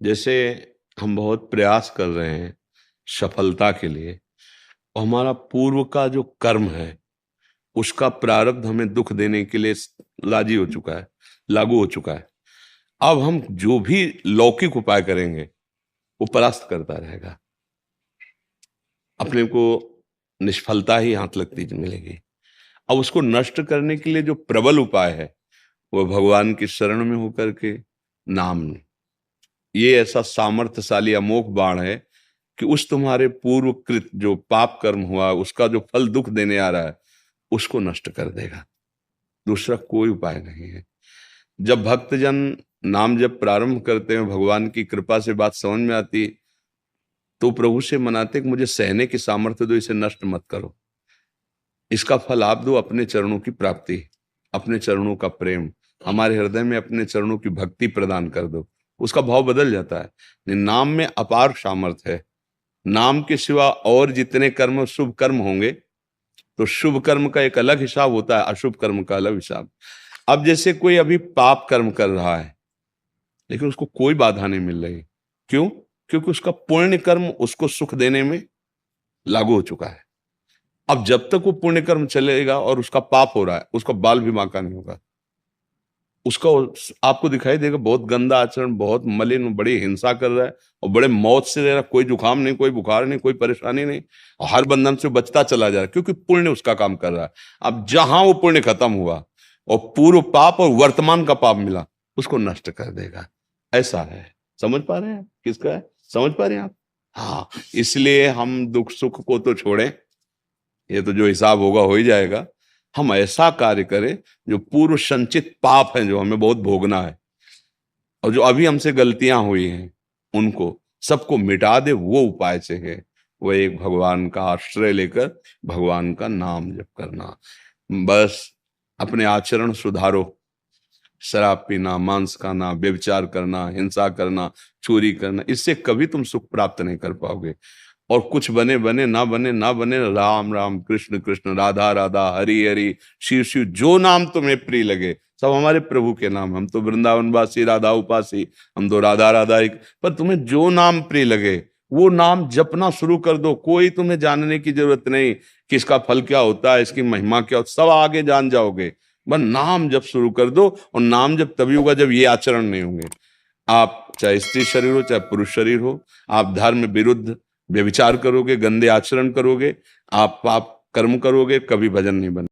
जैसे हम बहुत प्रयास कर रहे हैं सफलता के लिए और हमारा पूर्व का जो कर्म है उसका प्रारब्ध हमें दुख देने के लिए लाजी हो चुका है, लागू हो चुका है। अब हम जो भी लौकिक उपाय करेंगे वो परास्त करता रहेगा, अपने को निष्फलता ही हाथ लगती मिलेगी। अब उसको नष्ट करने के लिए जो प्रबल उपाय है वो भगवान की शरण में होकर के नाम, ये ऐसा सामर्थ्यशाली अमोघ बाण है कि उस तुम्हारे पूर्व कृत जो पाप कर्म हुआ उसका जो फल दुख देने आ रहा है उसको नष्ट कर देगा। दूसरा कोई उपाय नहीं है। जब भक्तजन नाम जब प्रारंभ करते हैं, भगवान की कृपा से बात समझ में आती, तो प्रभु से मनाते कि मुझे सहने की सामर्थ्य दो, इसे नष्ट मत करो, इसका फल आप दो, अपने चरणों की प्राप्ति, अपने चरणों का प्रेम, हमारे हृदय में अपने चरणों की भक्ति प्रदान कर दो। उसका भाव बदल जाता है। नाम में अपार सामर्थ्य है। नाम के सिवा और जितने कर्म शुभ कर्म होंगे तो शुभ कर्म का एक अलग हिसाब होता है, अशुभ कर्म का अलग हिसाब। अब जैसे कोई अभी पाप कर्म कर रहा है लेकिन उसको कोई बाधा नहीं मिल रही, क्यों? क्योंकि उसका पुण्य कर्म उसको सुख देने में लागू हो चुका है। अब जब तक वो पुण्य कर्म चलेगा और उसका पाप हो रहा है, उसका बाल भी बांका नहीं होगा। उसका आपको दिखाई देगा बहुत गंदा आचरण, बहुत मलिन, बड़ी हिंसा कर रहा है और बड़े मौत से रह रहा है, कोई जुकाम नहीं, कोई बुखार नहीं, कोई परेशानी नहीं, और हर बंधन से बचता चला जा रहा है क्योंकि पुण्य उसका काम कर रहा है। अब जहां वो पुण्य खत्म हुआ और पूर्व पाप और वर्तमान का पाप मिला, उसको नष्ट कर देगा। ऐसा है। समझ पा रहे हैं किसका है? समझ पा रहे हैं आप? हाँ, इसलिए हम दुख सुख को तो छोड़ें, ये तो जो हिसाब होगा हो ही जाएगा। हम ऐसा कार्य करें जो पूर्व संचित पाप हैं, जो हमें बहुत भोगना है और जो अभी हमसे गलतियां हुई हैं, उनको सबको मिटा दे। वो उपाय से है वो एक भगवान का आश्रय लेकर भगवान का नाम जप करना। बस अपने आचरण सुधारो। शराब पीना, मांस खाना, व्यभिचार करना, हिंसा करना, चोरी करना, इससे कभी तुम सुख प्राप्त नहीं कर पाओगे। और कुछ बने बने, ना बने ना बने, राम राम, कृष्ण कृष्ण, राधा राधा, हरि हरि, शिव शिव, जो नाम तुम्हें प्रिय लगे सब हमारे प्रभु के नाम। हम तो वृंदावनवासी, राधा उपासी, हम तो राधा राधा एक। पर तुम्हें जो नाम प्रिय लगे वो नाम जपना शुरू कर दो। कोई तुम्हें जानने की जरूरत नहीं कि इसका फल क्या होता है, इसकी महिमा क्या होता, सब आगे जान जाओगे। बस नाम जप शुरू कर दो। और नाम जब तभी होगा जब ये आचरण नहीं होंगे। आप चाहे स्त्री शरीर हो चाहे पुरुष शरीर हो, आप धर्म विरुद्ध व्यभिचार करोगे, गंदे आचरण करोगे, आप पाप कर्म करोगे, कभी भजन नहीं बने।